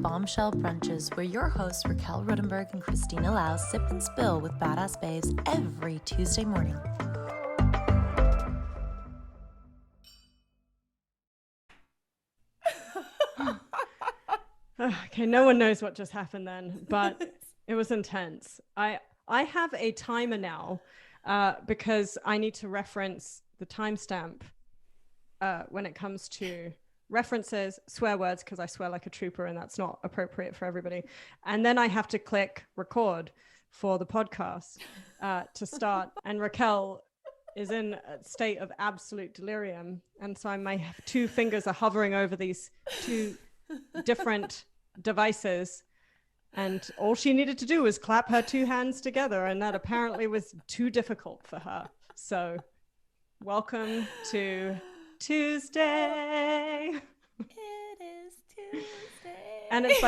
Bombshell Brunches, where your hosts Raquel Rodenberg and Kristina Lau sip and spill with badass babes every Tuesday morning. Okay, no one knows what just happened then, but it was intense. I have a timer now because I need to reference the timestamp when it comes to references, swear words, because I swear like a trooper and that's not appropriate for everybody. And then I have to click record for the podcast to start. And Raquel is in a state of absolute delirium. And so my two fingers are hovering over these two different devices. And all she needed to do was clap her two hands together. And that apparently was too difficult for her. So welcome to Tuesday. It is Tuesday. And it's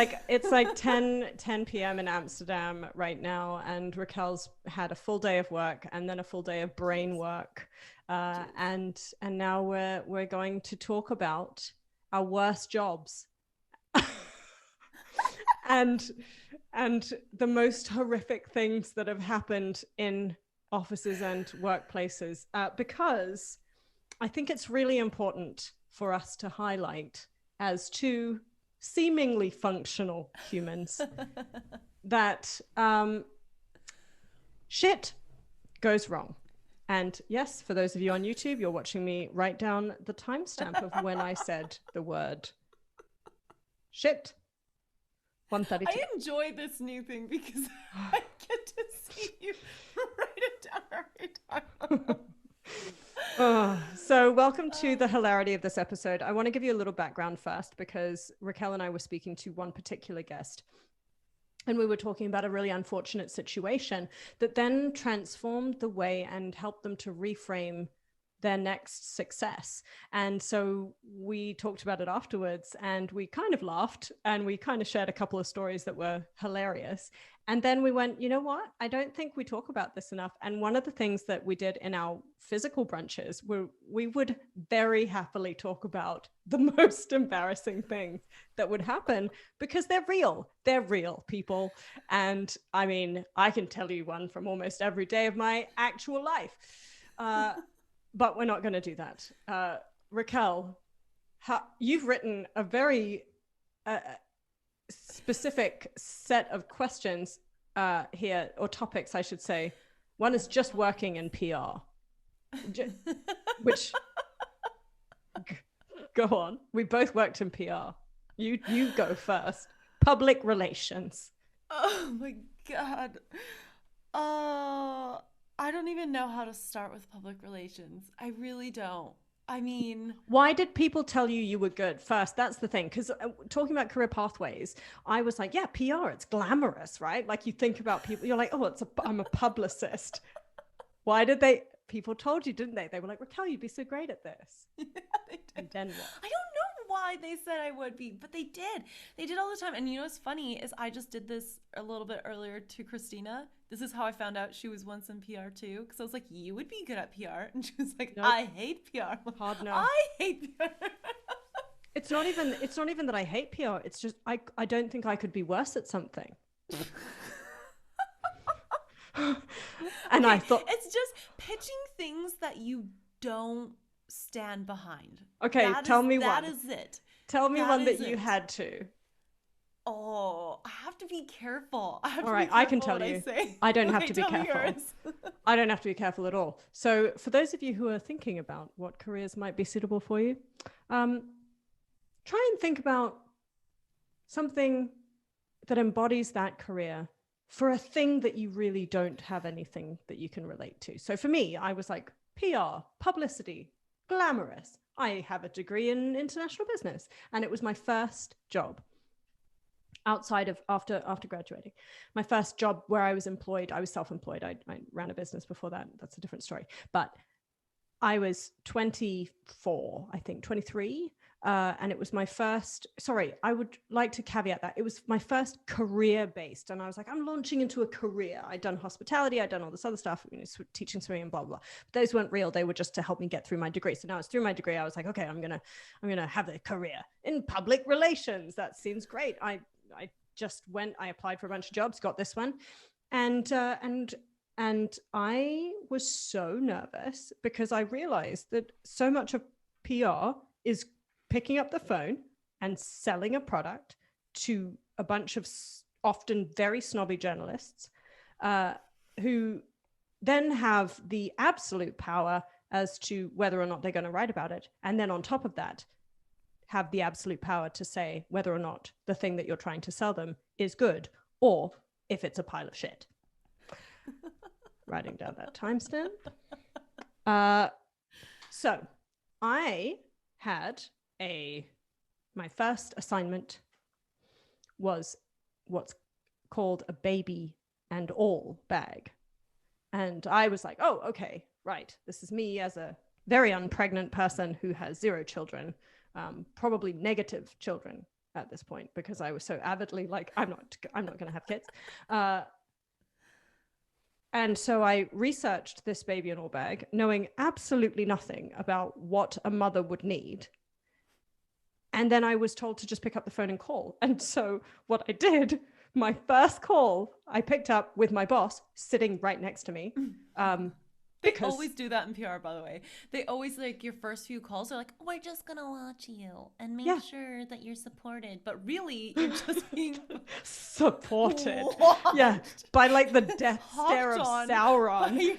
like 10 p.m. in Amsterdam right now, and Raquel's had a full day of work and then a full day of brain work, and now we're going to talk about our worst jobs and the most horrific things that have happened in offices and workplaces, because I think it's really important for us to highlight, as two seemingly functional humans, that shit goes wrong. And yes, for those of you on YouTube, you're watching me write down the timestamp of when I said the word shit. 1:32. I enjoy this new thing because I get to see you write it down every time. So welcome to the hilarity of this episode. I want to give you a little background first, because Raquel and I were speaking to one particular guest, and we were talking about a really unfortunate situation that then transformed the way and helped them to reframe their next success. And so we talked about it afterwards, and we kind of laughed, and we kind of shared a couple of stories that were hilarious. And then we went, you know what? I don't think we talk about this enough. And one of the things that we did in our physical brunches, we would very happily talk about the most embarrassing things that would happen, because they're real. They're real, people. And I mean, I can tell you one from almost every day of my actual life. But we're not going to do that. Raquel, you've written a very specific set of questions here, or topics, I should say. One is just working in PR, which, go on. We both worked in PR. You go first. Public relations. Oh my God. I don't even know how to start with public relations. I really don't. I mean, why did people tell you were good first? That's the thing. Because talking about career pathways, I was like, yeah, PR, it's glamorous, right? Like, you think about people, you're like, oh, I'm a publicist. Why did people told you, didn't they? They were like, Raquel, you'd be so great at this. Yeah, they did. And then what? I don't know why they said I would be, but they did. They did all the time. And you know what's funny is I just did this a little bit earlier to Kristina. This is how I found out she was once in PR too. Because I was like, you would be good at PR. And she was like, nope. I hate PR. Hard no. I hate PR. It's not even that I hate PR. It's just I don't think I could be worse at something. And okay, I thought it's just pitching things that you don't stand behind. Okay, tell me one. That is it. Tell me one that you had to. Oh, I have to be careful. All right, I can tell you. I don't have to be careful. I don't have to be careful at all. So for those of you who are thinking about what careers might be suitable for you, try and think about something that embodies that career for a thing that you really don't have anything that you can relate to. So for me, I was like, PR, publicity, glamorous. I have a degree in international business, and it was my first job outside of after graduating. My first job where I was employed. I was self-employed. I ran a business before that. That's a different story. But I was 24, I think 23. And it was my first, I would like to caveat that. It was my first career-based. And I was like, I'm launching into a career. I'd done hospitality. I'd done all this other stuff, teaching swimming and blah, blah, blah. But those weren't real. They were just to help me get through my degree. So now it's through my degree. I was like, okay, I'm going to have a career in public relations. That seems great. I applied for a bunch of jobs, got this one. And I was so nervous because I realized that so much of PR is picking up the phone and selling a product to a bunch of often very snobby journalists who then have the absolute power as to whether or not they're going to write about it. And then on top of that, have the absolute power to say whether or not the thing that you're trying to sell them is good or if it's a pile of shit. Writing down that timestamp. So I had my first assignment was what's called a baby and all bag. And I was like, oh, okay, right. This is me as a very unpregnant person who has 0 children, probably negative children at this point, because I was so avidly like, I'm not going to have kids. And so I researched this baby and all bag, knowing absolutely nothing about what a mother would need. And then I was told to just pick up the phone and call. And so what I did, my first call, I picked up with my boss sitting right next to me. They always do that in PR, by the way. They always, like, your first few calls are like, we're just going to watch you and make sure that you're supported. But really, you're just being supported. Watched. Yeah, by like the death stare of Sauron.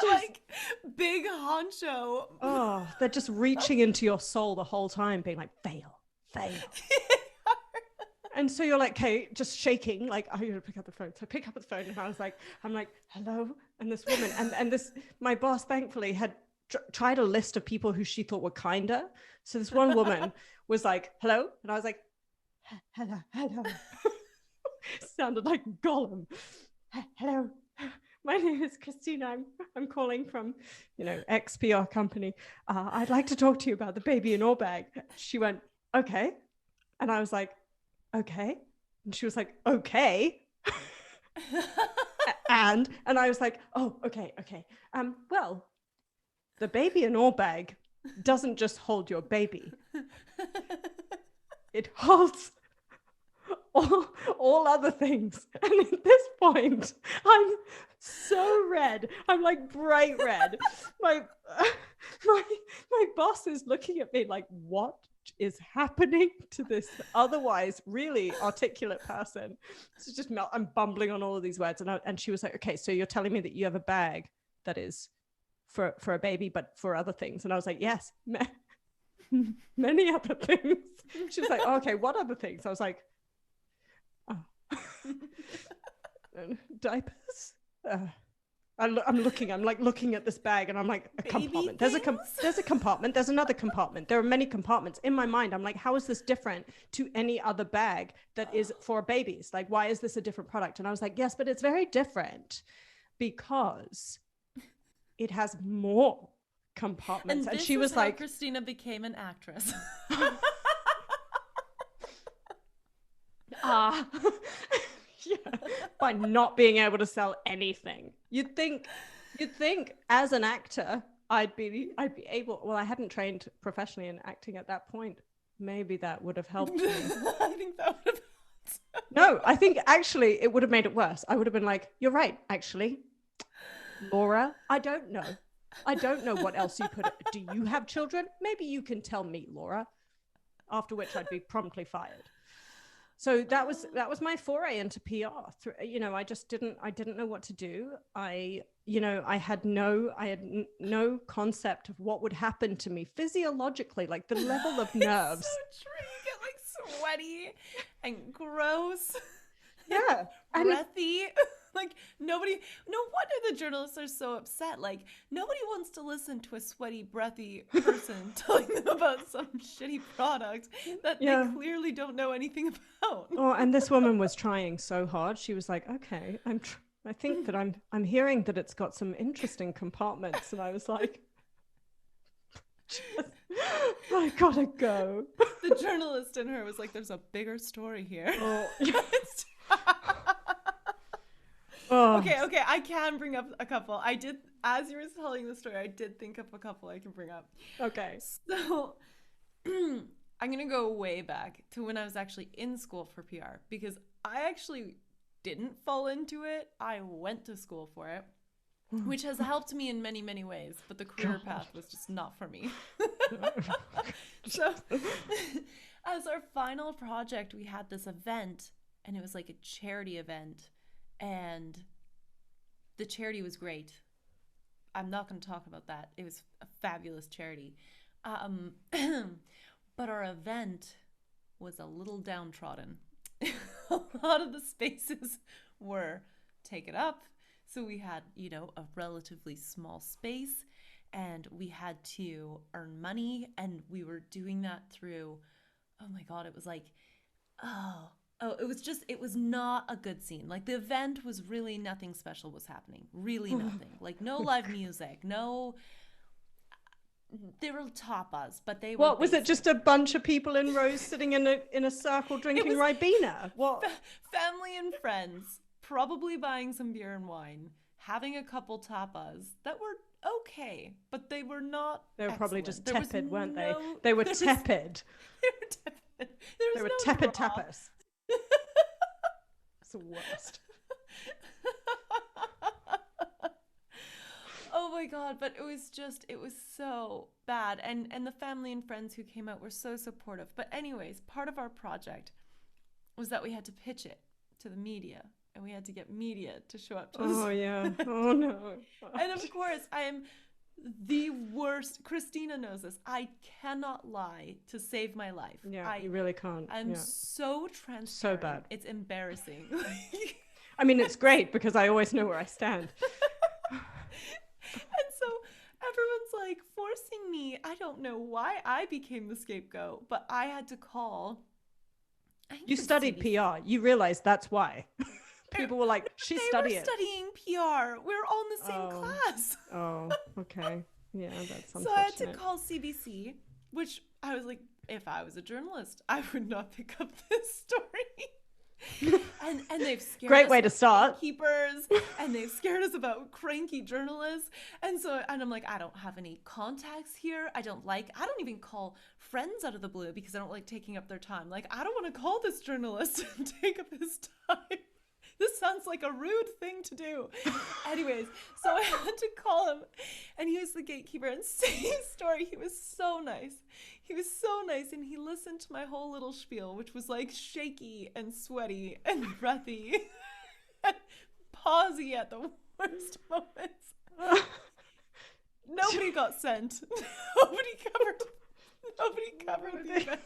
Like, big honcho. Oh, they're just reaching into your soul the whole time, being like, fail. And so you're like, okay, just shaking, like, oh, you're gonna pick up the phone. So I pick up the phone and I'm like, hello? And this woman, and this, my boss thankfully had tried a list of people who she thought were kinder. So this one woman was like, hello? And I was like, hello. Sounded like Gollum. Hello, my name is Kristina. I'm calling from, X PR company. I'd like to talk to you about the baby in all bag. She went, okay. And I was like, okay. And she was like, okay. and I was like, oh, okay. Well, the baby in all bag doesn't just hold your baby. It holds all other things. And at this point, I'm so red. I'm like bright red. My boss is looking at me like, what is happening to this otherwise really articulate person? So just I'm bumbling on all of these words, and she was like, okay, so you're telling me that you have a bag that is for a baby but for other things? And I was like, yes, many other things. She was like, oh, okay, what other things? I was like, oh. Diapers. I'm looking at this bag, and I'm like, a compartment. There's a compartment. There's another compartment. There are many compartments. In my mind, I'm like, how is this different to any other bag that is for babies? Like, why is this a different product? And I was like, yes, but it's very different because it has more compartments. And she was like, Kristina became an actress. Yeah, by not being able to sell anything. You'd think as an actor I'd be able, well, I hadn't trained professionally in acting at that point. Maybe that would have helped me. I think that would have helped. No, I think actually it would have made it worse. I would have been like, you're right, actually. Laura, I don't know what else you could. Do you have children? Maybe you can tell me, Laura. After which I'd be promptly fired. So that was my foray into PR. I just didn't know what to do. I had no concept of what would happen to me physiologically, like the level of nerves. It's so true. You get like sweaty and gross. Yeah. Breathy. Like no wonder the journalists are so upset. Like nobody wants to listen to a sweaty, breathy person telling them about some shitty product that they clearly don't know anything about. Oh, and this woman was trying so hard. She was like, okay, I think that I'm hearing that it's got some interesting compartments. And I was like, I gotta go. The journalist in her was like, there's a bigger story here. Oh. Okay, I can bring up a couple. I did, as you were telling the story, I did think of a couple I can bring up. Okay. So, I'm going to go way back to when I was actually in school for PR, because I actually didn't fall into it. I went to school for it, which has helped me in many, many ways, but the career path was just not for me. So as our final project, we had this event, and it was like a charity event, and the charity was great. I'm not going to talk about that. It was a fabulous charity. But our event was a little downtrodden. A lot of the spaces were taken up. So we had, you know, a relatively small space, and we had to earn money, and we were doing that through, oh my God, it was like, it was not a good scene. Like, the event was really, nothing special was happening. Really nothing. Like, no live music, no, they were tapas, but they were What was it? Just a bunch of people in rows sitting in a circle drinking Ribena? What? Family and friends, probably buying some beer and wine, having a couple tapas that were okay, but they were not. They were probably just tepid, weren't they? They They were tepid. They were tepid tapas. It's the worst. Oh my God, but it was so bad. And the family and friends who came out were so supportive. But anyways, part of our project was that we had to pitch it to the media, and we had to get media to show up to us. Oh yeah. Oh no. And of course, I am the worst. Kristina knows this. I cannot lie to save my life. Yeah, you really can't. I'm so transparent. So bad. It's embarrassing. I mean, it's great because I always know where I stand. And so everyone's like forcing me. I don't know why I became the scapegoat, but I had to call. You studied PR. You realize that's why. People were like, she's studying. They were studying PR. We were all in the same class. Oh, okay. Yeah, that's unfortunate. So I had to call CBC, which I was like, if I was a journalist, I would not pick up this story. and they've scared Great us way to start. Keepers, and they've scared us about cranky journalists. And I'm like, I don't have any contacts here. I don't even call friends out of the blue because I don't like taking up their time. Like, I don't want to call this journalist and take up his time. This sounds like a rude thing to do. Anyways, so I had to call him, and he was the gatekeeper. And same story, he was so nice. He was so nice, and he listened to my whole little spiel, which was like shaky and sweaty and breathy and pausey at the worst moments. Nobody got sent. Nobody covered the event.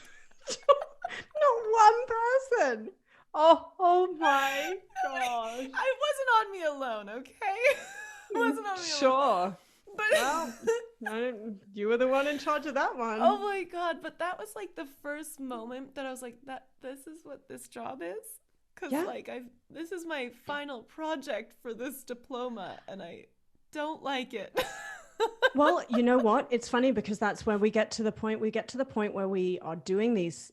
Not one person. Oh my gosh. It wasn't on me alone, okay? It wasn't on me alone. Sure. But well, you were the one in charge of that one. Oh my God, but that was like the first moment that I was like, this is what this job is? Because this is my final project for this diploma, and I don't like it. Well, you know what? It's funny because that's where we get to the point where we are doing these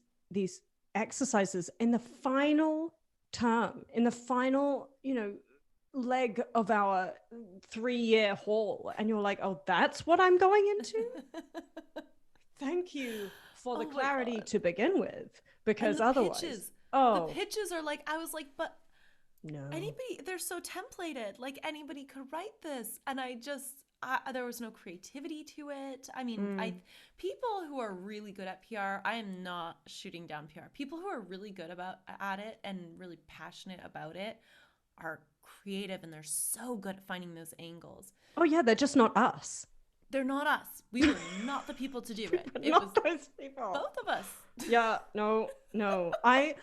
exercises in the final term, in the final, leg of our 3-year haul, and you're like, oh, that's what I'm going into. Thank you for the clarity to begin with, because otherwise the pitches are like, I was like, but no, they're so templated, like anybody could write this, and there was no creativity to it. I mean, people who are really good at PR, I am not shooting down PR. People who are really good at it and really passionate about it are creative, and they're so good at finding those angles. Oh yeah, they're just not us. They're not us. We were not the people to do it. It was those people. Both of us. Yeah, no. I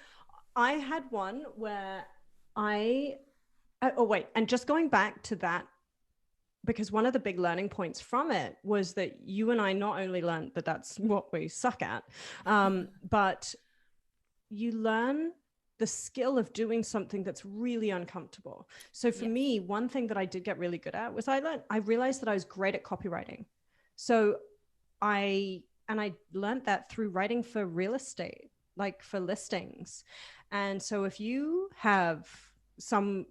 had one where and just going back to that, because one of the big learning points from it was that you and I not only learned that that's what we suck at, but you learn the skill of doing something that's really uncomfortable. So for me, one thing that I did get really good at was I realized that I was great at copywriting. So I learned that through writing for real estate, like for listings. And so if you have some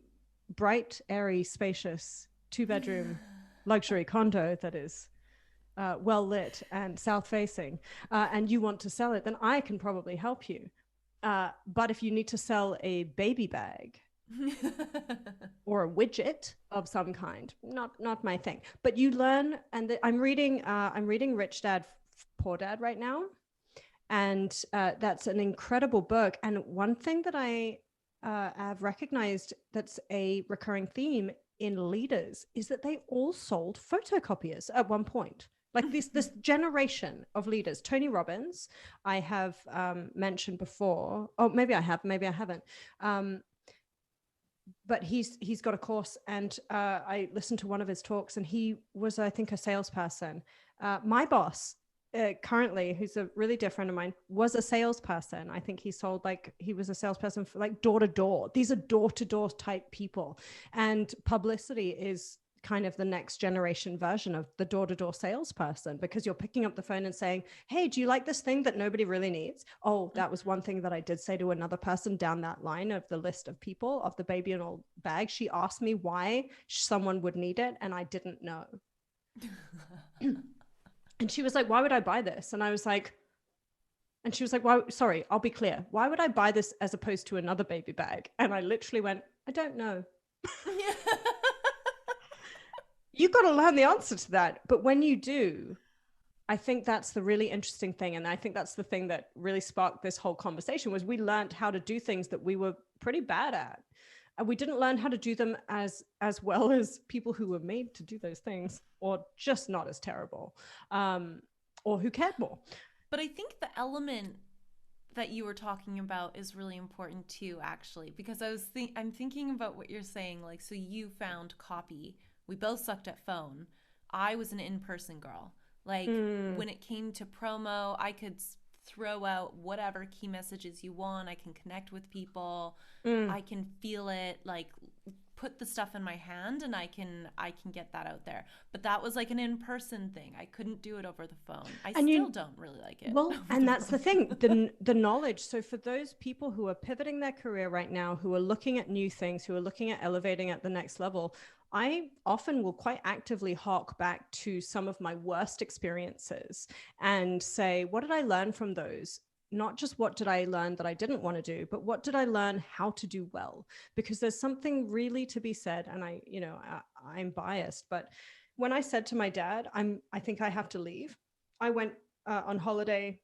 bright, airy, spacious 2-bedroom luxury condo that is well lit and south facing, and you want to sell it, then I can probably help you. But if you need to sell a baby bag or a widget of some kind, not my thing. But you learn, and I'm reading Rich Dad Poor Dad right now, and that's an incredible book. And one thing that I have recognized that's a recurring theme in leaders is that they all sold photocopiers at one point. Like this generation of leaders. Tony Robbins, I have mentioned before. Oh, maybe I have, maybe I haven't. But he's got a course, and I listened to one of his talks, and he was, I think, a salesperson. My boss currently, who's a really dear friend of mine, was a salesperson. I think he was a salesperson for like door to door. These are door to door type people, and publicity is kind of the next generation version of the door-to-door salesperson, because you're picking up the phone and saying, hey, do you like this thing that nobody really needs? Oh, that was one thing that I did say to another person down that line of the list of people of the baby and old bag. She asked me why someone would need it, and I didn't know. And she was like, why would I buy this? And I was like, and she was like, well, sorry, I'll be clear. Why would I buy this as opposed to another baby bag? And I literally went, I don't know. You've got to learn the answer to that. But when you do, I think that's the really interesting thing. And I think that's the thing that really sparked this whole conversation, was we learned how to do things that we were pretty bad at. And we didn't learn how to do them as well as people who were made to do those things, or just not as terrible, or who cared more. But I think the element that you were talking about is really important too, actually, because I'm thinking about what you're saying. Like, so you found copy. We both sucked at phone. I was an in-person girl. Like when it came to promo, I could throw out whatever key messages you want. I can connect with people. I can feel it, like put the stuff in my hand, and I can get that out there. But that was like an in-person thing. I couldn't do it over the phone. I still don't really like it. Well, and that's the thing, the knowledge. So for those people who are pivoting their career right now, who are looking at new things, who are looking at elevating at the next level, I often will quite actively hark back to some of my worst experiences and say, what did I learn from those? Not just what did I learn that I didn't want to do, but what did I learn how to do well? Because there's something really to be said. And I'm biased, but when I said to my dad, I think I have to leave, I went on holiday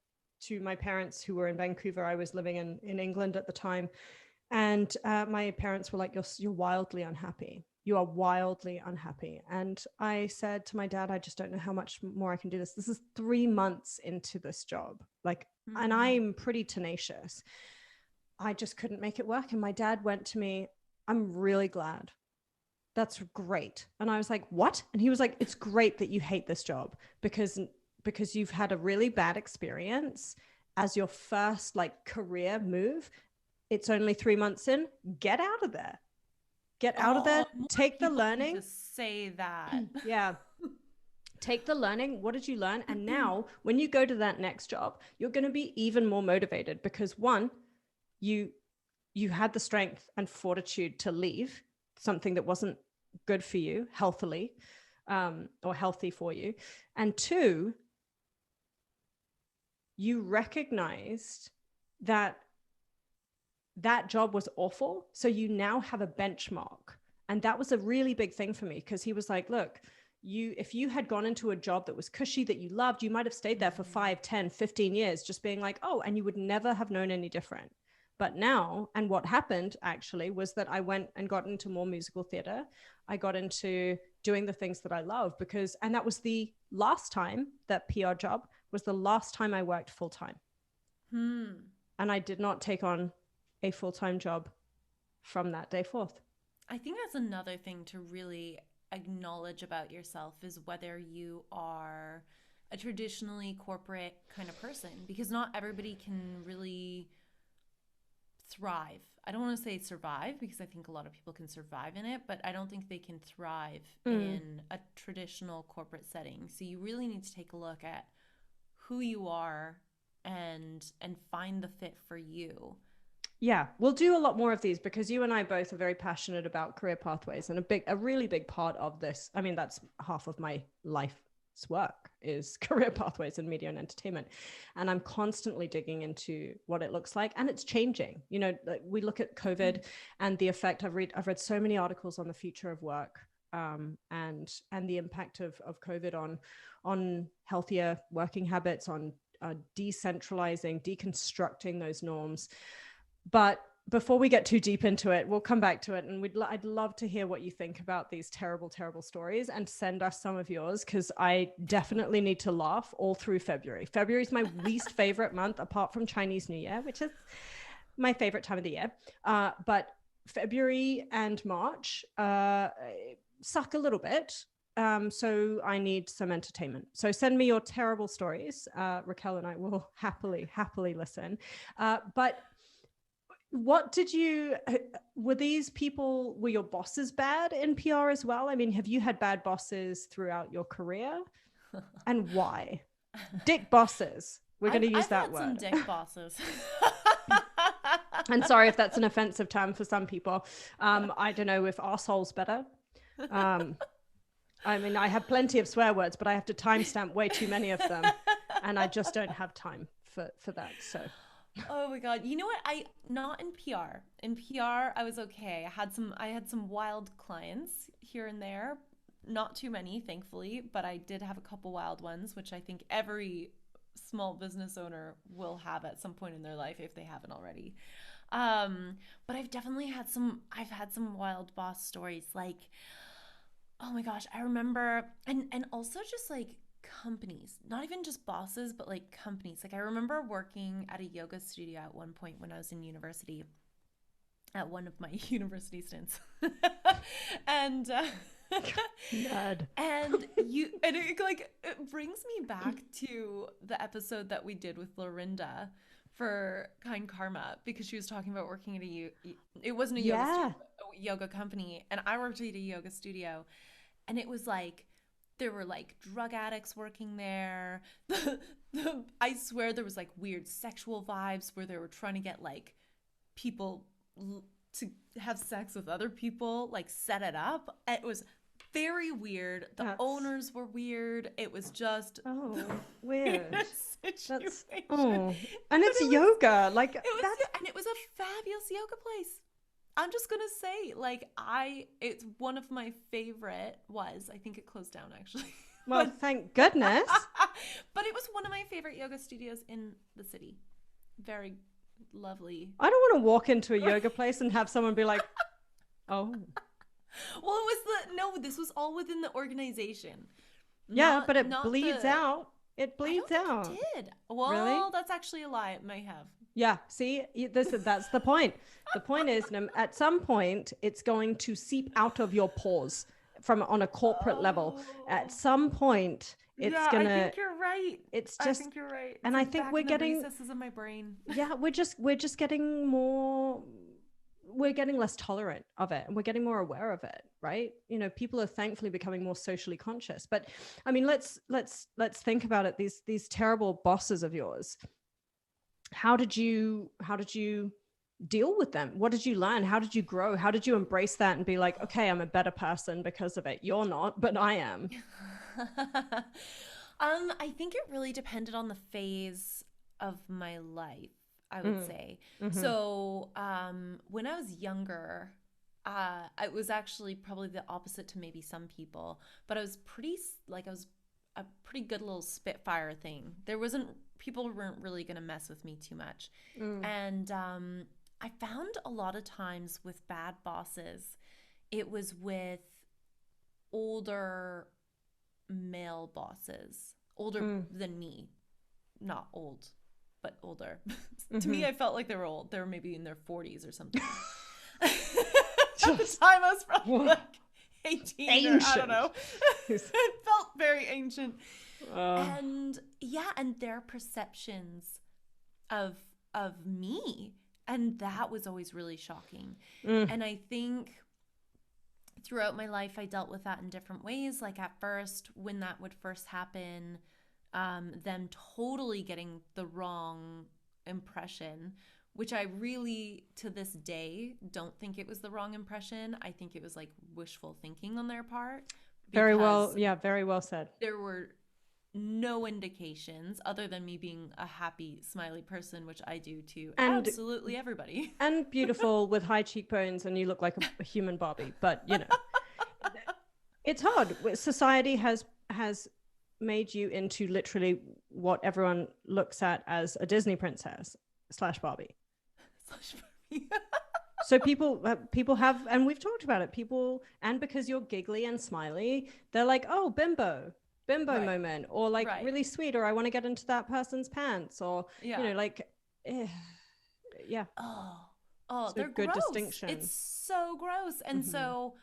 to my parents who were in Vancouver. I was living in England at the time. And my parents were like, you're wildly unhappy. You are wildly unhappy. And I said to my dad, I just don't know how much more I can do this. This is 3 months into this job. And I'm pretty tenacious. I just couldn't make it work. And my dad went to me, I'm really glad. That's great. And I was like, what? And he was like, it's great that you hate this job because you've had a really bad experience as your first career move. It's only 3 months in. Get out of there. Get out of there. Take the learning. To say that. Yeah. Take the learning. What did you learn? And now when you go to that next job, you're going to be even more motivated because one, you had the strength and fortitude to leave something that wasn't good for you healthily, or healthy for you. And two, you recognized that job was awful. So you now have a benchmark. And that was a really big thing for me because he was like, look, if you had gone into a job that was cushy, that you loved, you might have stayed there for 5, 10, 15 years, just being like, oh, and you would never have known any different. But now, and what happened actually was that I went and got into more musical theater. I got into doing the things that I love and that was the last time, that PR job was the last time I worked full time. And I did not take on a full-time job from that day forth. I think that's another thing to really acknowledge about yourself is whether you are a traditionally corporate kind of person, because not everybody can really thrive. I don't want to say survive because I think a lot of people can survive in it, but I don't think they can thrive in a traditional corporate setting. So you really need to take a look at who you are and find the fit for you. Yeah, we'll do a lot more of these because you and I both are very passionate about career pathways, and a really big part of this, I mean, that's half of my life's work is career pathways in media and entertainment. And I'm constantly digging into what it looks like. And it's changing. You know, like we look at COVID and the effect. I've read so many articles on the future of work, and the impact of COVID on healthier working habits, on decentralizing, deconstructing those norms. But before we get too deep into it, we'll come back to it. And I'd love to hear what you think about these terrible, terrible stories, and send us some of yours, because I definitely need to laugh all through February. February is my least favorite month, apart from Chinese New Year, which is my favorite time of the year. But February and March suck a little bit. So I need some entertainment. So send me your terrible stories. Raquel and I will happily listen. But what were these people, were your bosses bad in PR as well? I mean, have you had bad bosses throughout your career? And why? Dick bosses. We're going to use that word. I've had some dick bosses. And sorry if that's an offensive term for some people. I don't know if arsehole's better. I mean, I have plenty of swear words, but I have to timestamp way too many of them. And I just don't have time for that. So. Oh my God. You know what? Not in PR. In PR, I was okay. I had some wild clients here and there. Not too many, thankfully, but I did have a couple wild ones, which I think every small business owner will have at some point in their life if they haven't already. But I've had some wild boss stories. Like, oh my gosh, I remember, and also just like companies, not even just bosses, but like companies. Like I remember working at a yoga studio at one point when I was in university, at one of my university stints. And it brings me back to the episode that we did with Lorinda for Kind Karma, because she was talking about working at it wasn't a yoga company, and I worked at a yoga studio, and it was like there were like drug addicts working there. I swear there was like weird sexual vibes where they were trying to get like people to have sex with other people, like set it up. It was very weird. The owners were weird. It was just weird. Situation. And it's yoga. Like and it was a fabulous yoga place. I'm just gonna say, like, it's one of my favorite. I think it closed down actually. Well, thank goodness. But it was one of my favorite yoga studios in the city. Very lovely. I don't want to walk into a yoga place and have someone be like, "Oh." Well, this was all within the organization. Yeah, but it bleeds out. It bleeds out. It did. Well, really? That's actually a lie. It may have. Yeah. See, that's the point. The point is, at some point, it's going to seep out of your pores on a corporate level. At some point, it's gonna. I think you're right. I think you're right. And I think we're getting recesses of my brain. Yeah, we're just getting more. We're getting less tolerant of it, and we're getting more aware of it, right? You know, people are thankfully becoming more socially conscious. But I mean, let's think about it. These terrible bosses of yours. How did you deal with them? What did you learn? How did you grow? How did you embrace that and be like, okay, I'm a better person because of it? You're not, but I am. I think it really depended on the phase of my life, I would say. Mm-hmm. So when I was younger, I was actually probably the opposite to maybe some people, but I was a pretty good little spitfire thing. People weren't really going to mess with me too much. And I found a lot of times with bad bosses, it was with older male bosses, older than me, not old, but older. To me, I felt like they were old. They were maybe in their 40s or something. At the time, I was probably like 18. Ancient. Or, I don't know. It felt very ancient. And their perceptions of me, and that was always really shocking. And I think throughout my life I dealt with that in different ways. Like at first, when that would first happen, them totally getting the wrong impression, which I really to this day don't think it was the wrong impression. I think it was like wishful thinking on their part. Very well said. There were no indications other than me being a happy, smiley person, which I do to and absolutely everybody. And beautiful with high cheekbones, and you look like a human Barbie. But it's hard. Society has made you into literally what everyone looks at as a Disney princess / Barbie. So people have, and we've talked about it, and because you're giggly and smiley, they're like, oh, bimbo right. moment, or like right. really sweet, or I want to get into that person's pants, or like yeah. So they're good gross. Distinction. It's so gross. And so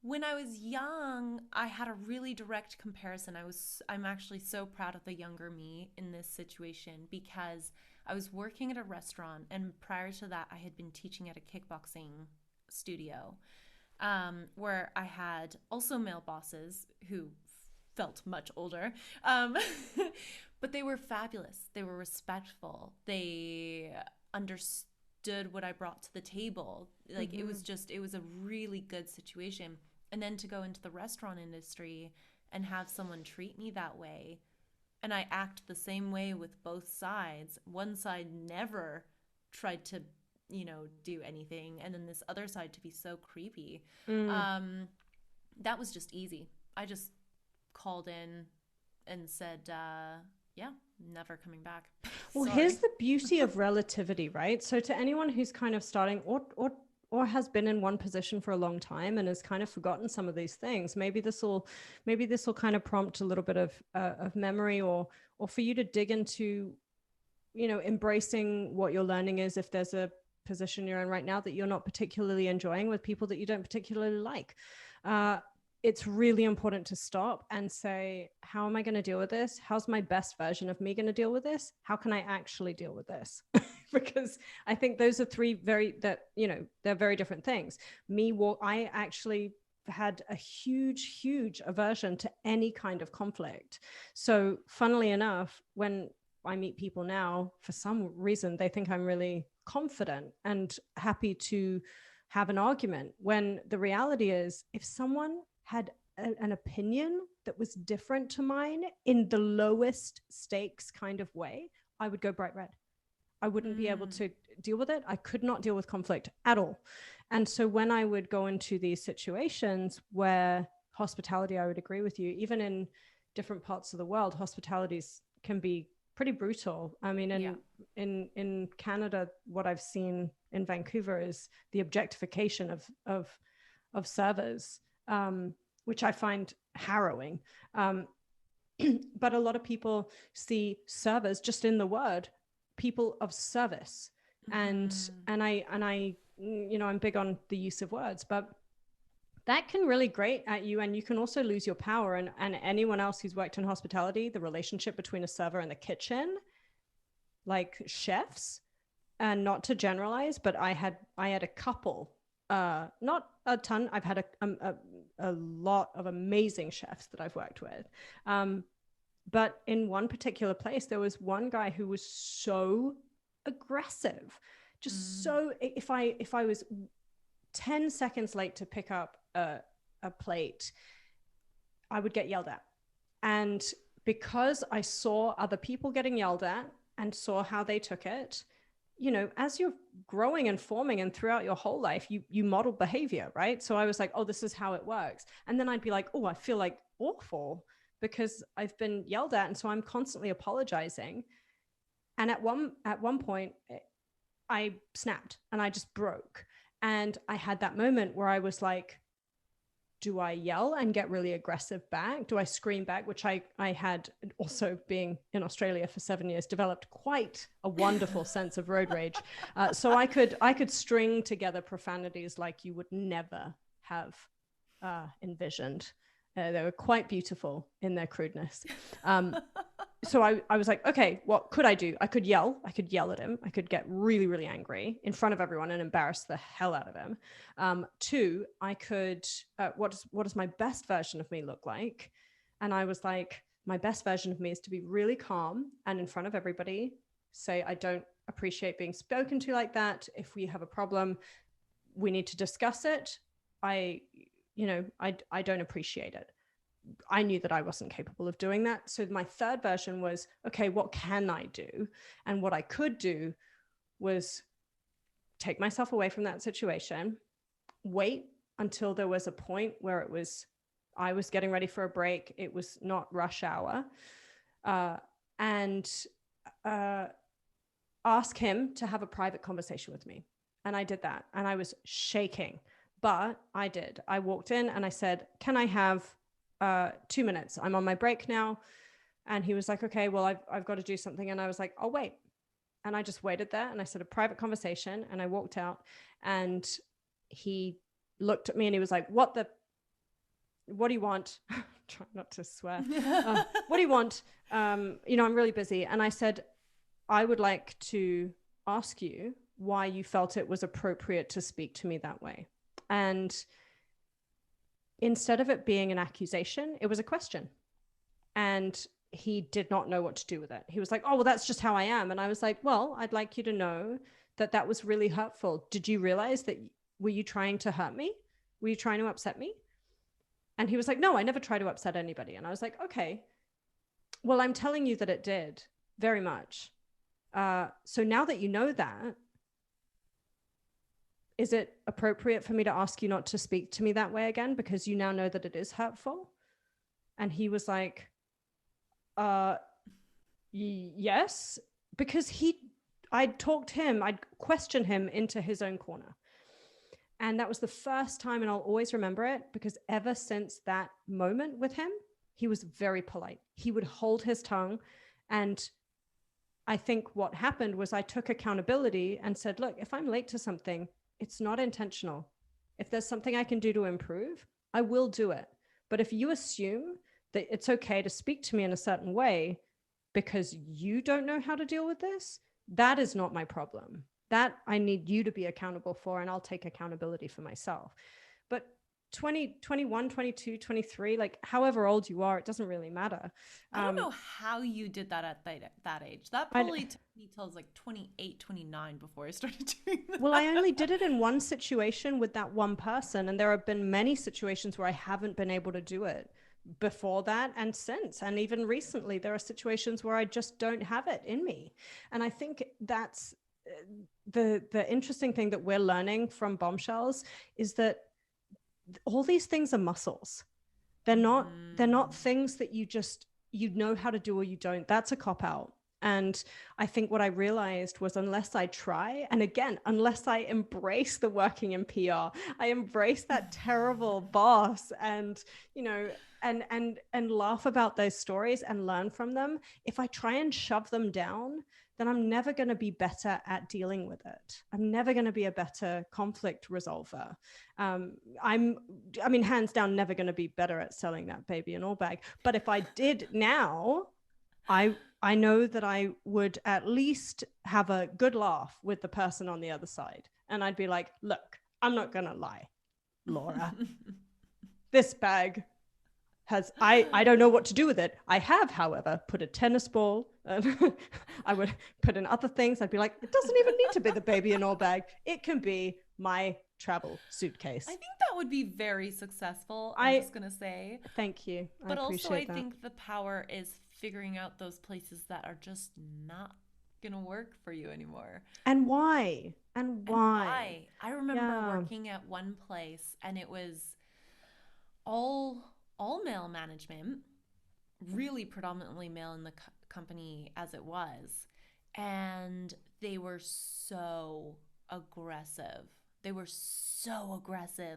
when I was young, I had a really direct comparison. I'm actually so proud of the younger me in this situation, because I was working at a restaurant, and prior to that I had been teaching at a kickboxing studio, where I had also male bosses who felt much older, but they were fabulous. They were respectful. They understood what I brought to the table. Like it was a really good situation. And then to go into the restaurant industry and have someone treat me that way, and I act the same way with both sides. One side never tried to, do anything, and then this other side to be so creepy. That was just easy. I just called in and said, never coming back. Well, here's the beauty of relativity, right? So to anyone who's kind of starting or has been in one position for a long time and has kind of forgotten some of these things, maybe this will kind of prompt a little bit of memory, or for you to dig into, embracing what your learning is. If there's a position you're in right now that you're not particularly enjoying with people that you don't particularly like, it's really important to stop and say, how am I going to deal with this? How's my best version of me going to deal with this? How can I actually deal with this? Because I think those are they're very different things. I actually had a huge aversion to any kind of conflict. So funnily enough, when I meet people now, for some reason, they think I'm really confident and happy to have an argument, when the reality is, if someone had an opinion that was different to mine in the lowest stakes kind of way, I would go bright red. I wouldn't be able to deal with it. I could not deal with conflict at all. And so when I would go into these situations where hospitality, I would agree with you, even in different parts of the world, hospitalities can be pretty brutal. I mean, in Canada, what I've seen in Vancouver is the objectification of servers, which I find harrowing. But a lot of people see servers just in the word, people of service. And I I'm big on the use of words, but that can really grate at you, and you can also lose your power. And anyone else who's worked in hospitality, the relationship between a server and the kitchen, like chefs, and not to generalize, but I had a couple, not a ton. I've had a lot of amazing chefs that I've worked with. But in one particular place, there was one guy who was so aggressive, just so, if I was 10 seconds late to pick up a plate, I would get yelled at. And because I saw other people getting yelled at and saw how they took it, as you're growing and forming and throughout your whole life, you model behavior, right? So I was like, oh, this is how it works. And then I'd be like, oh, I feel like awful because I've been yelled at. And so I'm constantly apologizing. And at one point I snapped and I just broke. And I had that moment where I was like, do I yell and get really aggressive back? Do I scream back? Which I had, also being in Australia for 7 years, developed quite a wonderful sense of road rage. So I could string together profanities like you would never have envisioned. They were quite beautiful in their crudeness. So I was like, okay, what could I do? I could yell at him. I could get really, really angry in front of everyone and embarrass the hell out of him. Two, I could, what does my best version of me look like? And I was like, my best version of me is to be really calm and in front of everybody say, I don't appreciate being spoken to like that. If we have a problem, we need to discuss it. I don't appreciate it. I knew that I wasn't capable of doing that. So my third version was, okay, what can I do? And what I could do was take myself away from that situation, wait until there was a point where I was getting ready for a break. It was not rush hour. And ask him to have a private conversation with me. And I did that. And I was shaking, but I did. I walked in and I said, can I have 2 minutes? I'm on my break now. And he was like, okay, well, I've got to do something. And I was like, I'll wait. And I just waited there and I said a private conversation and I walked out and he looked at me and he was like, what do you want? Try not to swear. What do you want? I'm really busy. And I said, I would like to ask you why you felt it was appropriate to speak to me that way. And instead of it being an accusation, it was a question. And he did not know what to do with it. He was like, oh, well, that's just how I am. And I was like, well, I'd like you to know that that was really hurtful. Did you realize that? Were you trying to hurt me? Were you trying to upset me? And he was like, no, I never try to upset anybody. And I was like, okay, well, I'm telling you that it did very much. So now that you know that, is it appropriate for me to ask you not to speak to me that way again? Because you now know that it is hurtful. And he was like, yes, because I'd questioned him into his own corner. And that was the first time, and I'll always remember it, because ever since that moment with him, he was very polite. He would hold his tongue. And I think what happened was I took accountability and said, look, if I'm late to something, it's not intentional. If there's something I can do to improve, I will do it. But if you assume that it's okay to speak to me in a certain way because you don't know how to deal with this, that is not my problem. That I need you to be accountable for, and I'll take accountability for myself. But 20, 21, 22, 23, like however old you are, it doesn't really matter. I don't know how you did that at that age. That probably took me till I was like 28, 29 before I started doing that. Well, I only did it in one situation with that one person. And there have been many situations where I haven't been able to do it before that and since. And even recently, there are situations where I just don't have it in me. And I think that's the interesting thing that we're learning from Bombshells is that all these things are muscles. They're not things that you know how to do or you don't. That's a cop out. And I think what I realized was unless I try, and again, unless I embrace the working in PR, I embrace that terrible boss and, and laugh about those stories and learn from them. If I try and shove them down, then I'm never going to be better at dealing with it. I'm never going to be a better conflict resolver. Hands down, never going to be better at selling that baby in all bag. But if I did now, I know that I would at least have a good laugh with the person on the other side. And I'd be like, look, I'm not going to lie, Laura. This bag has, I don't know what to do with it. I have, however, put a tennis ball. I would put in other things. I'd be like, it doesn't even need to be the baby in all bag. It can be my travel suitcase. I think that would be very successful. I'm just going to say. Thank you. But also I think the power is figuring out those places that are just not going to work for you anymore. And why? I remember working at one place and it was all male management, really predominantly male in the company as it was. And they were so aggressive.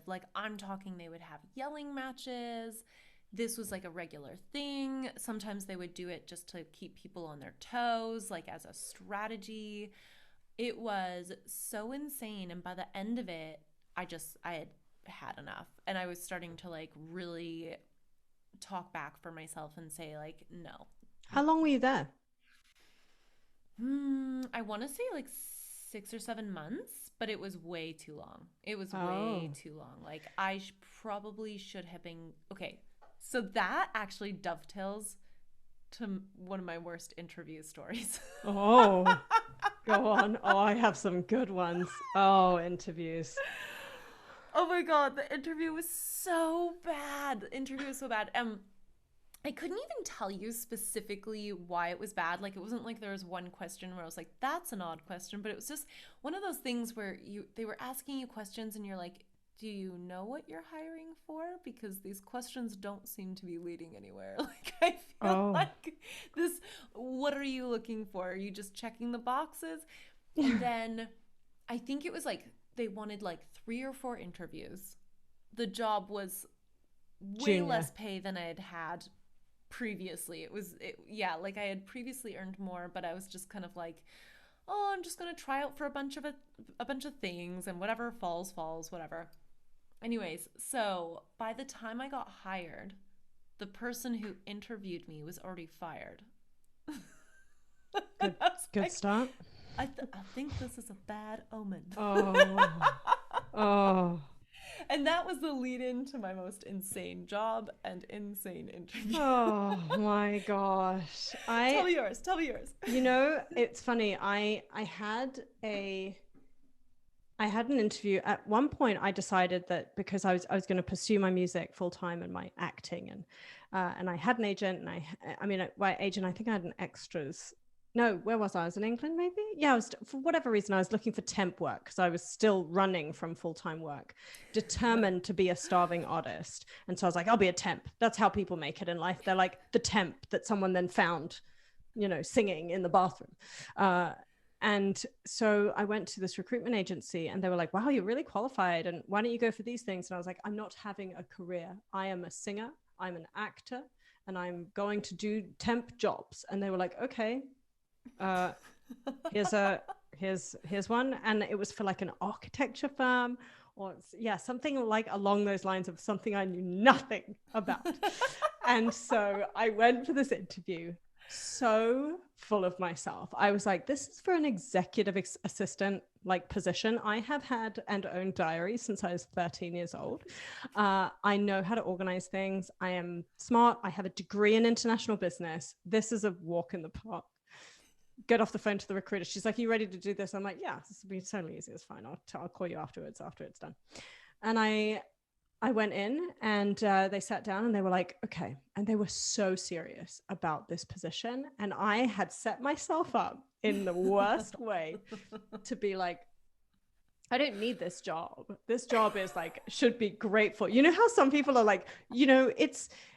Like, I'm talking, they would have yelling matches. This was like a regular thing. Sometimes they would do it just to keep people on their toes, like as a strategy. It was so insane. And by the end of it, I had enough. And I was starting to like really talk back for myself and say like, no. How long were you there? I want to say like 6 or 7 months, but it was way too long. Way too long. Like I probably should have been, okay. So that actually dovetails to one of my worst interview stories. Oh, go on. Oh, I have some good ones. Oh, interviews. Oh my God, the interview was so bad. I couldn't even tell you specifically why it was bad. Like, it wasn't like there was one question where I was like, that's an odd question, but it was just one of those things where they were asking you questions and you're like, do you know what you're hiring for? Because these questions don't seem to be leading anywhere. Like, I feel like this, what are you looking for? Are you just checking the boxes? And then I think it was like they wanted like 3 or 4 interviews. The job was way less pay than I had had previously. Like I had previously earned more, but I was just kind of like, oh, I'm just gonna try out for a bunch of things, and whatever falls, whatever. Anyways, so by the time I got hired, the person who interviewed me was already fired. Good start. I think this is a bad omen. Oh. And that was the lead in to my most insane job and insane interview. Oh my gosh. Tell me yours. You know, it's funny. I had an interview. At one point I decided that because I was going to pursue my music full time and my acting, and I had an agent, and by agent, I think I had an extras. No, where was I? I was in England, maybe? Yeah, for whatever reason, I was looking for temp work because I was still running from full-time work, determined to be a starving artist. And so I was like, I'll be a temp. That's how people make it in life. They're like the temp that someone then found, singing in the bathroom. And so I went to this recruitment agency and they were like, wow, you're really qualified. And why don't you go for these things? And I was like, I'm not having a career. I am a singer. I'm an actor. And I'm going to do temp jobs. And they were like, okay. Here's one, and it was for like an architecture firm or something like along those lines of something I knew nothing about. And so I went for this interview so full of myself. I was like, this is for an executive assistant like position. I have had and owned diaries since I was 13 years old. I know how to organize things. I am smart. I have a degree in international business. This is a walk in the park. Get off the phone to the recruiter. She's like, are you ready to do this? I'm like, yeah, this will be totally easy. It's fine. I'll call you afterwards after it's done. And I went in and they sat down and they were like, okay. And they were so serious about this position. And I had set myself up in the worst way to be like, I don't need this job. This job is like, should be grateful. You know how some people are like,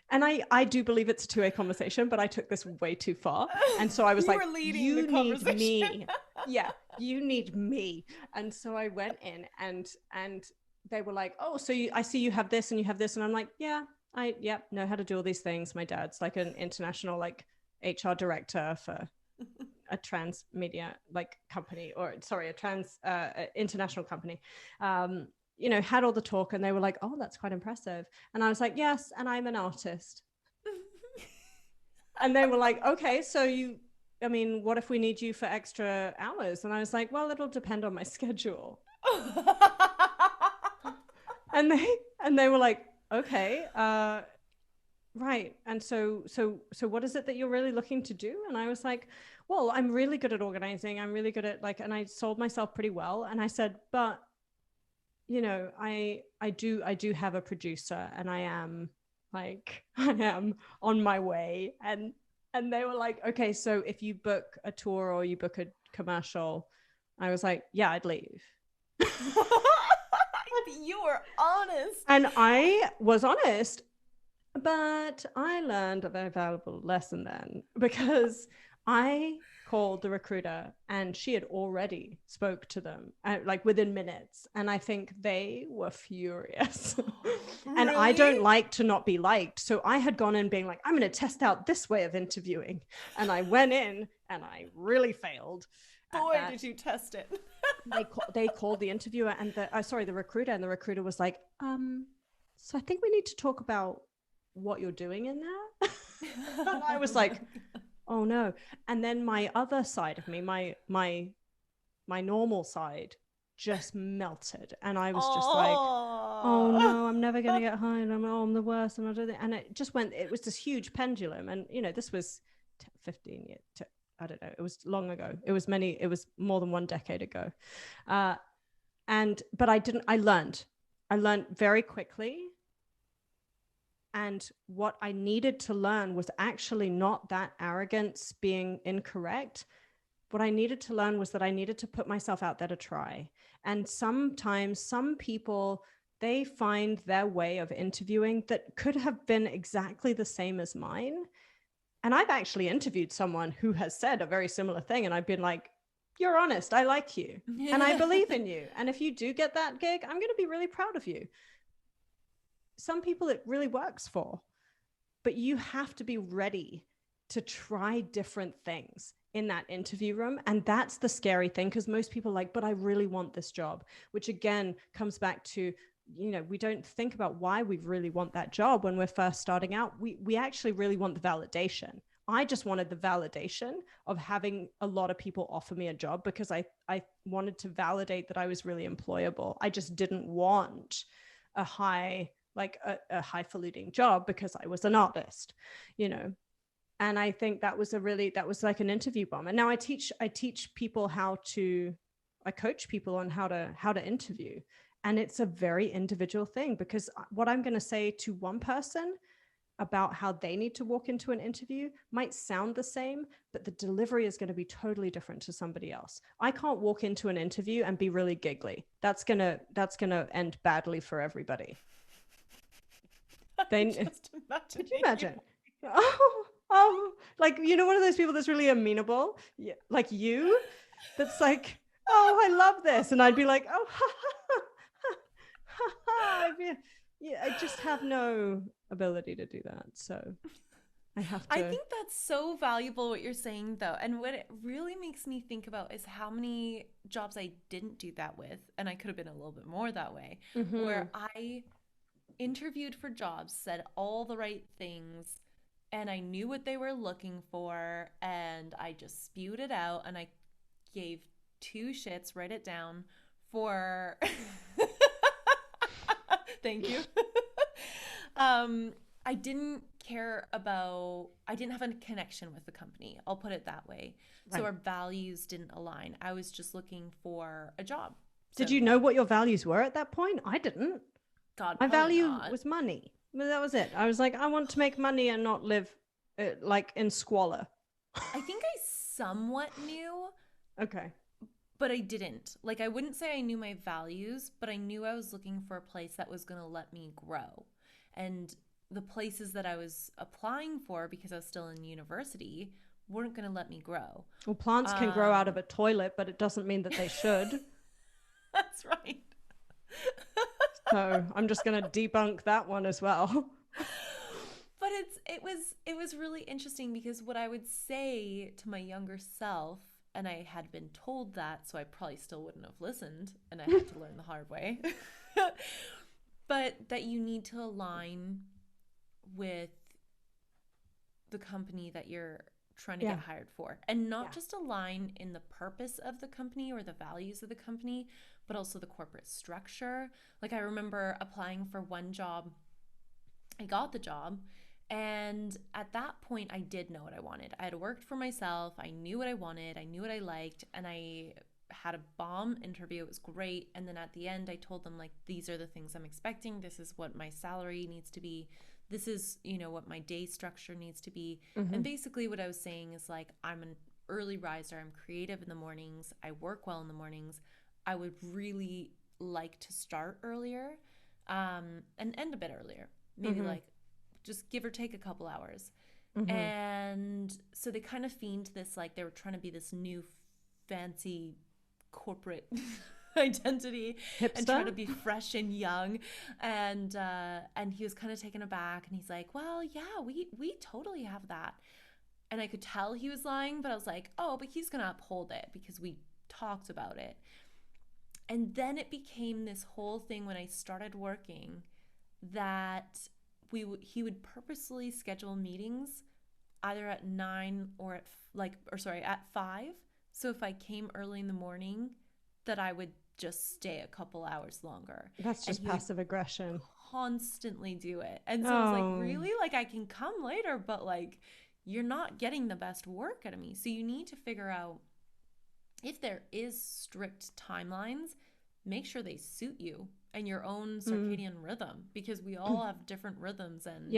and I do believe it's a two-way conversation, but I took this way too far. And so I was like, you need me. Yeah, you need me. And so I went in and they were like, oh, so I see you have this and you have this. And I'm like, yeah, I know how to do all these things. My dad's like an international like HR director for a trans media like company, a trans international company. Had all the talk, and they were like, oh, that's quite impressive. And I was like, yes, and I'm an artist. And they were like, okay, so what if we need you for extra hours? And I was like, well, it'll depend on my schedule. and they were like, okay, right. And so what is it that you're really looking to do? And I was like, well, I'm really good at organizing. I'm really good at and I sold myself pretty well. And I said, but I do have a producer, and I am on my way. And they were like, okay, so if you book a tour or you book a commercial, I was like, yeah, I'd leave. You were honest. And I was honest, but I learned a very valuable lesson then, because I called the recruiter and she had already spoke to them like within minutes, and I think they were furious. Really? And I don't like to not be liked, so I had gone in being like, I'm going to test out this way of interviewing, and I went in and I really failed. Boy, did you test it. They called the interviewer and the recruiter, and the recruiter was like, so I think we need to talk about what you're doing in there. And I was like, oh no. And then my other side of me, my normal side, just melted, and I was just like, oh no, I'm never gonna get hired. I'm the worst. I'm not doing it. And it was this huge pendulum. And this was 15 years. I don't know. It was long ago. It was more than 1 decade ago. But I learned very quickly. And what I needed to learn was actually not that arrogance being incorrect. What I needed to learn was that I needed to put myself out there to try. And sometimes some people, they find their way of interviewing that could have been exactly the same as mine. And I've actually interviewed someone who has said a very similar thing. And I've been like, you're honest, I like you. And I believe in you. And if you do get that gig, I'm going to be really proud of you. Some people it really works for, but you have to be ready to try different things in that interview room. And that's the scary thing, because most people are like, but I really want this job, which again comes back to, you know, we don't think about why we really want that job when we're first starting out. We actually really want the validation. I just wanted the validation of having a lot of people offer me a job because I wanted to validate that I was really employable. I just didn't want a highfalutin job because I was an artist, you know. And I think that was like an interview bomb. And now I teach people I coach people on how to interview. And it's a very individual thing, because what I'm going to say to one person about how they need to walk into an interview might sound the same, but the delivery is going to be totally different to somebody else. I can't walk into an interview and be really giggly. That's going to end badly for everybody. Could you imagine? Oh, like, you know, one of those people that's really amenable, like you, that's like, oh, I love this. And I'd be like, oh, yeah, I just have no ability to do that. So I have to. I think that's so valuable what you're saying, though. And what it really makes me think about is how many jobs I didn't do that with. And I could have been a little bit more that way, where I interviewed for jobs, said all the right things, and I knew what they were looking for, and I just spewed it out, and I gave two shits, write it down, for thank you. I didn't have a connection with the company, I'll put it that way. Right. So our values didn't align. I was just looking for a job. Did you know what your values were at that point? I didn't. God, my value was money. That was it. I was like, I want to make money and not live like in squalor. I think I somewhat knew. Okay. But I didn't. Like, I wouldn't say I knew my values, but I knew I was looking for a place that was going to let me grow. And the places that I was applying for, because I was still in university, weren't going to let me grow. Well, plants can grow out of a toilet, but it doesn't mean that they should. That's right. So I'm just going to debunk that one as well. But it was really interesting, because what I would say to my younger self, and I had been told that, so I probably still wouldn't have listened, and I had to learn the hard way, but that you need to align with the company that you're trying to get hired for, and not just align in the purpose of the company or the values of the company, but also the corporate structure. Like, I remember applying for one job, I got the job, and at that point I did know what I wanted. I had worked for myself, I knew what I wanted, I knew what I liked, and I had a bomb interview. It was great. And then at the end I told them, like, these are the things I'm expecting, this is what my salary needs to be, this is, you know, what my day structure needs to be. And basically what I was saying is, like, I'm an early riser, I'm creative in the mornings, I work well in the mornings, I would really like to start earlier and end a bit earlier, maybe like just give or take a couple hours. And so they kind of feigned this, like, they were trying to be this new fancy corporate identity, hipster, and try to be fresh and young. And he was kind of taken aback, and he's like, well, yeah, we totally have that. And I could tell he was lying, but I was like, oh, but he's gonna uphold it because we talked about it. And then it became this whole thing when I started working, that he would purposely schedule meetings either at 9 or at 5. So if I came early in the morning, that I would just stay a couple hours longer. That's just passive aggression. Constantly do it. And so I was like, really? Like, I can come later, but, like, you're not getting the best work out of me. So you need to figure out, if there is strict timelines, make sure they suit you and your own circadian rhythm, because we all have different rhythms and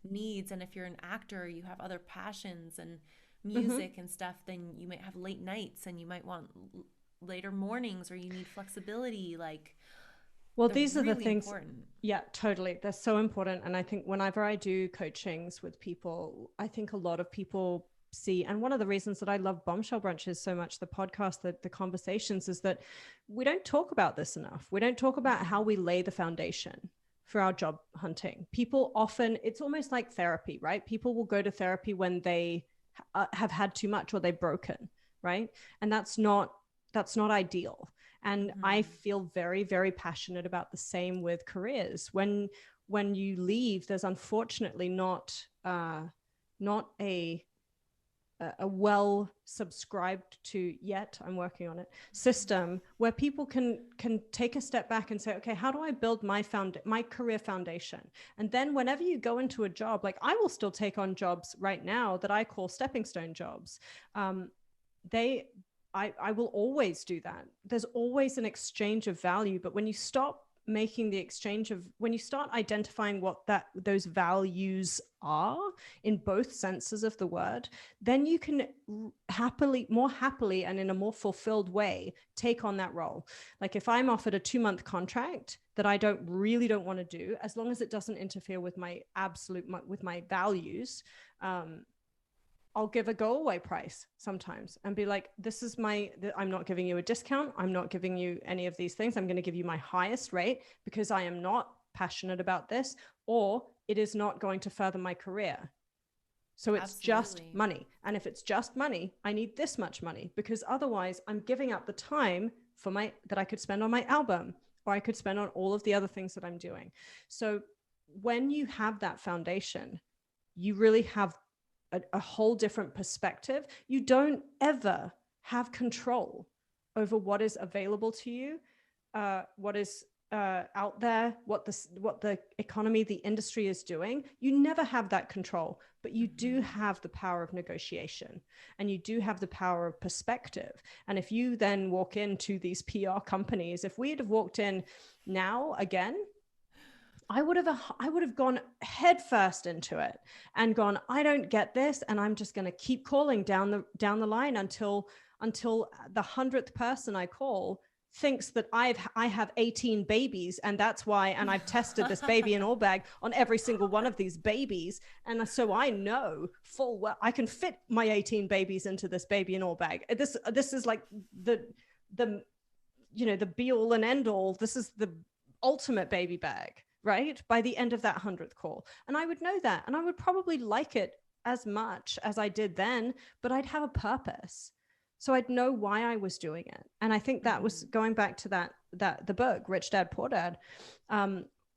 needs. And if you're an actor, you have other passions and music and stuff, then you might have late nights and you might want later mornings, or you need flexibility. Like, well, these are really the things. Important. Yeah, totally. They're so important. And I think whenever I do coachings with people, I think a lot of people see, and one of the reasons that I love Bombshell Brunches so much, the podcast, the conversations, is that we don't talk about this enough. We don't talk about how we lay the foundation for our job hunting. People often, it's almost like therapy, right? People will go to therapy when they have had too much or they're broken, right? And that's not ideal. And I feel very, very passionate about the same with careers. When you leave, there's unfortunately not a well subscribed to yet, I'm working on it, system where people can take a step back and say, okay, how do I build my career foundation? And then whenever you go into a job, like I will still take on jobs right now that I call stepping stone jobs. I will always do that. There's always an exchange of value, but when you stop making the exchange of, when you start identifying what those values are in both senses of the word, then you can more happily and in a more fulfilled way take on that role. Like if I'm offered a 2-month contract that I really don't want to do, as long as it doesn't interfere with my values, I'll give a go away price sometimes and be like, I'm not giving you a discount. I'm not giving you any of these things. I'm going to give you my highest rate because I am not passionate about this, or it is not going to further my career. So it's just money. And if it's just money, I need this much money, because otherwise I'm giving up the time that I could spend on my album, or I could spend on all of the other things that I'm doing. So when you have that foundation, you really have a whole different perspective. You don't ever have control over what is available to you, what is out there, what the economy, the industry is doing. You never have that control, but you do have the power of negotiation, and you do have the power of perspective. And if you then walk into these PR companies, if we had walked in now again, I would have gone headfirst into it and gone, I don't get this, and I'm just going to keep calling down the line until the 100th person I call thinks that I have 18 babies, and that's why, and I've tested this baby in all bag on every single one of these babies, and so I know full well I can fit my 18 babies into this baby in all bag. This is like the be all and end all. This is the ultimate baby bag, right? By the end of that 100th call. And I would know that, and I would probably like it as much as I did then, but I'd have a purpose. So I'd know why I was doing it. And I think that was going back to that the book, Rich Dad, Poor Dad,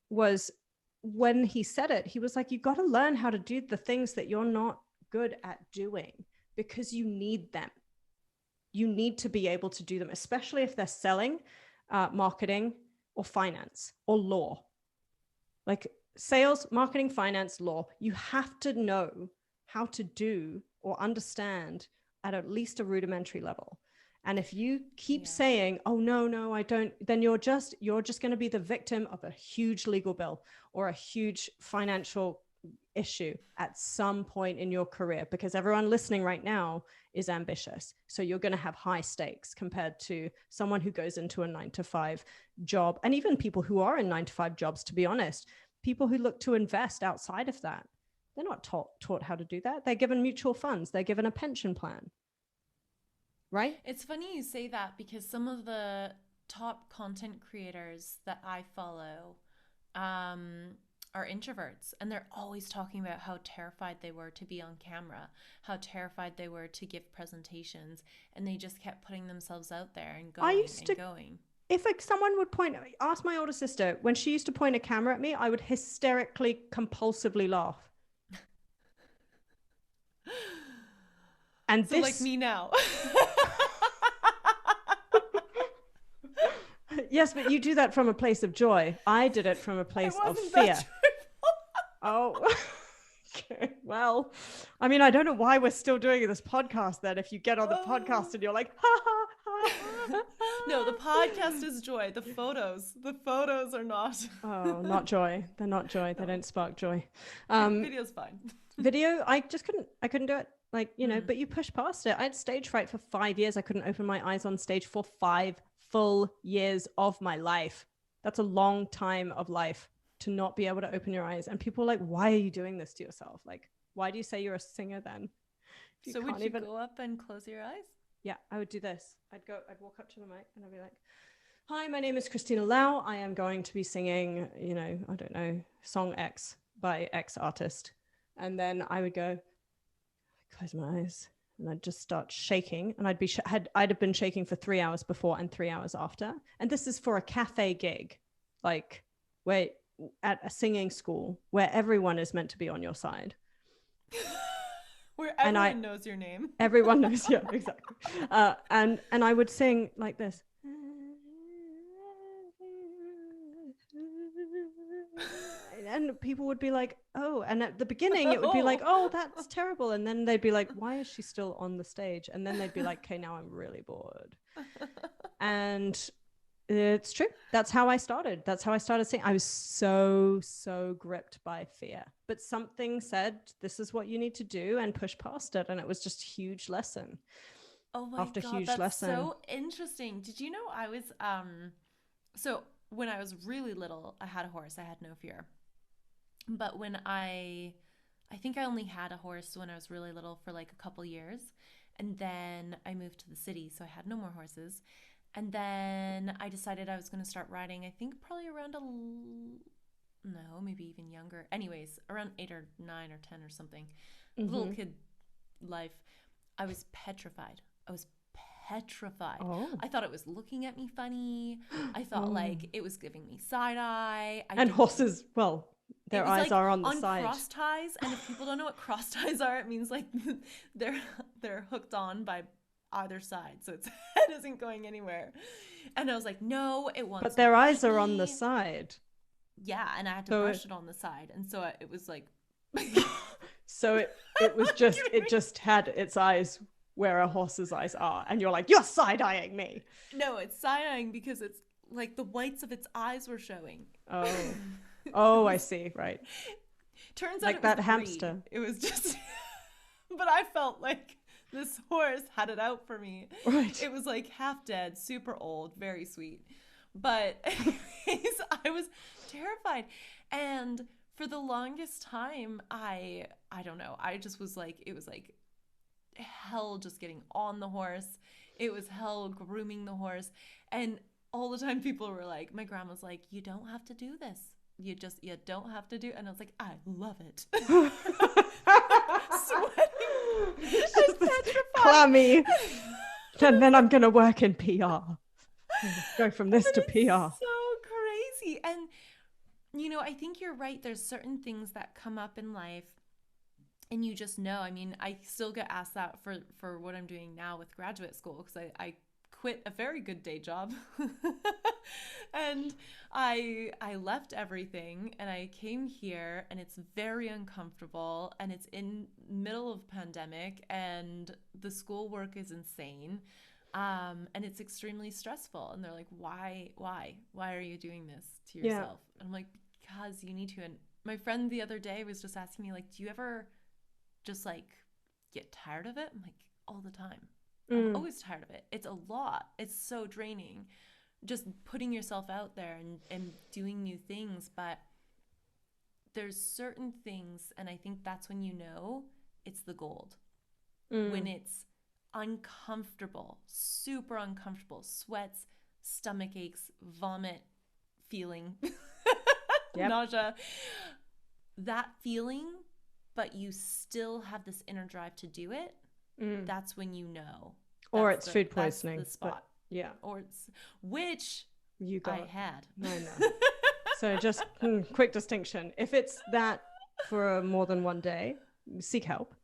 was when he said it, he was like, you got to learn how to do the things that you're not good at doing, because you need them. You need to be able to do them, especially if they're selling, marketing, or finance, or law. Like sales, marketing, finance, law, you have to know how to do or understand at least a rudimentary level. And if you keep saying, oh, no, I don't, then you're just going to be the victim of a huge legal bill or a huge financial issue at some point in your career, because everyone listening right now is ambitious. So you're going to have high stakes compared to someone who goes into a 9-to-5 job. And even people who are in 9-to-5 jobs, to be honest, people who look to invest outside of that, they're not taught how to do that. They're given mutual funds. They're given a pension plan. Right? It's funny you say that, because some of the top content creators that I follow are introverts, and they're always talking about how terrified they were to be on camera, how terrified they were to give presentations, and they just kept putting themselves out there and going. If someone would ask my older sister, when she used to point a camera at me, I would hysterically, compulsively laugh. And so like me now. Yes, but you do that from a place of joy. I did it from a place of fear. Oh, okay. Well, I mean, I don't know why we're still doing this podcast then, if you get on the podcast and you're like, ha, ha, ha. No, the podcast is joy. The photos are not. Oh, not joy. They're not joy. They don't spark joy. Video's fine. Video, I couldn't do it. Like, you know, but you push past it. I had stage fright for 5 years. I couldn't open my eyes on stage for 5 full years of my life. That's a long time of life to not be able to open your eyes. And people are like, why are you doing this to yourself? Like, why do you say you're a singer then? So would you go up and close your eyes? Yeah, I would do this. I'd walk up to the mic and I'd be like, hi, my name is Kristina Lau. I am going to be singing, you know, I don't know, song X by X artist. And then I would go, close my eyes, and I'd just start shaking. And I'd have been shaking for 3 hours before and 3 hours after. And this is for a cafe gig, like where at a singing school where everyone is meant to be on your side. Where everyone knows your name. Everyone knows, yeah, exactly. And I would sing like this. And people would be like, oh, and at the beginning it would be like, oh, that's terrible. And then they'd be like, why is she still on the stage? And then they'd be like, okay, now I'm really bored. And it's true. That's how I started. That's how I started singing. I was so gripped by fear. But something said, this is what you need to do, and push past it. And it was just a huge lesson. Oh my God, huge that's lesson. So interesting. Did you know I was, so when I was really little, I had a horse. I had no fear. But when I think I only had a horse when I was really little for like a couple years. And then I moved to the city, so I had no more horses. And then I decided I was going to start riding, I think probably around maybe even younger. Anyways, around 8 or 9 or 10 or something. Little kid life. I was petrified. Oh. I thought it was looking at me funny. I thought like it was giving me side eye. And horses, well, their eyes like are on the side. Cross ties, and if people don't know what cross ties are, it means like they're hooked on by either side, so its head isn't going anywhere. And I was like, no, it wants. But their eyes are on the side. Yeah, and I had to brush it on the side, and so it was like. So it was just it just had its eyes where a horse's eyes are, and you're like, you're side-eyeing me. No, it's side-eyeing because it's like the whites of its eyes were showing. Oh, I see. Right. Turns out like it that was hamster. It was just, but I felt like this horse had it out for me. Right. It was like half dead, super old, very sweet. But anyways, I was terrified. And for the longest time, I don't know. I just was like, it was like hell just getting on the horse. It was hell grooming the horse. And all the time people were like, my grandma's like, you don't have to do this. You don't have to do. And I was like, I love it. Sweating and petrified. Clammy. And then I'm going to work in PR. Go from this to PR. So crazy. And, you know, I think you're right. There's certain things that come up in life and you just know. I mean, I still get asked that for what I'm doing now with graduate school, because I quit a very good day job and I left everything and I came here, and it's very uncomfortable, and it's in middle of pandemic, and the schoolwork is insane, and it's extremely stressful. And they're like, why are you doing this to yourself? Yeah. And I'm like, because you need to. And my friend the other day was just asking me, like, do you ever just like get tired of it? I'm like, all the time. I'm always tired of it. It's a lot. It's so draining, just putting yourself out there and doing new things. But there's certain things, and I think that's when you know it's the gold. When it's uncomfortable, super uncomfortable, sweats, stomach aches, vomit feeling, nausea, that feeling, but you still have this inner drive to do it. That's when you know. Or it's food poisoning. That's the spot. Yeah. Or it's, which you got. I had. I know. So just quick distinction. If it's that for more than one day, seek help.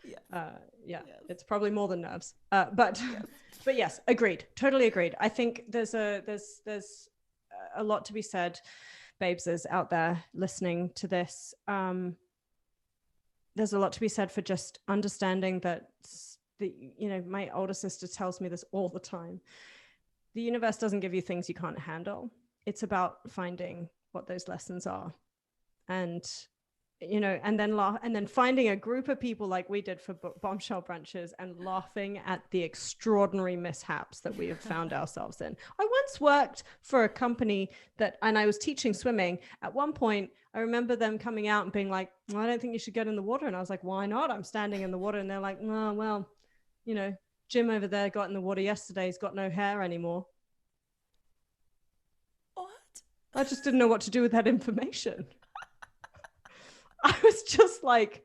Yes. Yes. It's probably more than nerves. But yes, agreed. Totally agreed. I think there's a lot to be said, babes out there listening to this. There's a lot to be said for just understanding that, you know, my older sister tells me this all the time. the universe doesn't give you things you can't handle. It's about finding what those lessons are. And, you know, and then finding a group of people like we did for Bombshell Brunches and laughing at the extraordinary mishaps that we have found ourselves in. I once worked for a company and I was teaching swimming. At one point, I remember them coming out and being like, well, I don't think you should get in the water. And I was like, why not? I'm standing in the water. And they're like, oh, well, you know, Jim over there got in the water yesterday. He's got no hair anymore. What? I just didn't know what to do with that information. I was just like,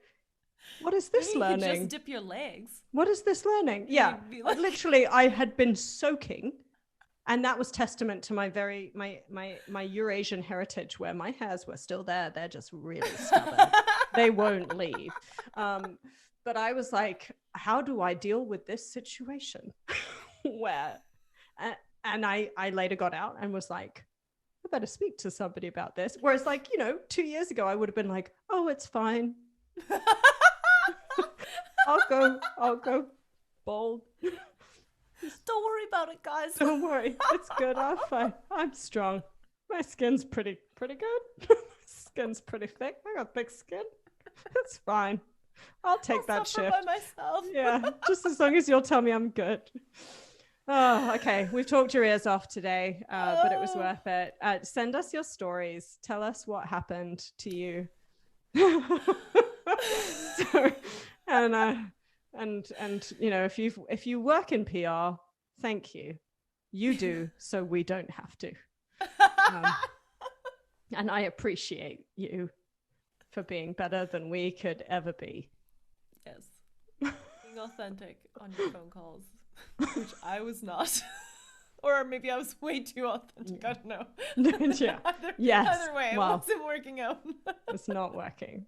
what is this learning? You just dip your legs. What is this learning? Yeah, like... literally, I had been soaking. And that was testament to my Eurasian heritage, where my hairs were still there. They're just really stubborn. They won't leave. But I was like, how do I deal with this situation? And I later got out and was like, I better speak to somebody about this. Whereas, like, you know, 2 years ago, I would have been like, oh, it's fine. I'll go bald. Don't worry about it, guys. Don't worry. It's good. I'm fine. I'm strong. My skin's pretty good. Skin's pretty thick. I got thick skin. It's fine. I'll take that shift. By myself. Yeah, just as long as you'll tell me I'm good. Oh, okay. We've talked your ears off today, but it was worth it. Send us your stories. Tell us what happened to you. And you know, if you work in PR, thank you. You do, so we don't have to. And I appreciate you for being better than we could ever be. Yes. Being authentic on your phone calls, which I was not. Or maybe I was way too authentic. I don't know. Yeah. Yes. Either way, well, it wasn't working out. It's not working.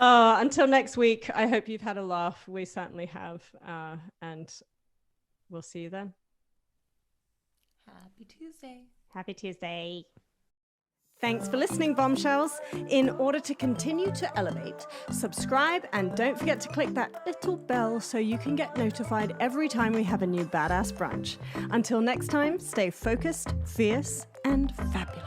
Until next week, I hope you've had a laugh. We certainly have. And we'll see you then. Happy Tuesday. Happy Tuesday. Thanks for listening, Bombshells. In order to continue to elevate, subscribe and don't forget to click that little bell so you can get notified every time we have a new badass brunch. Until next time, stay focused, fierce, and fabulous.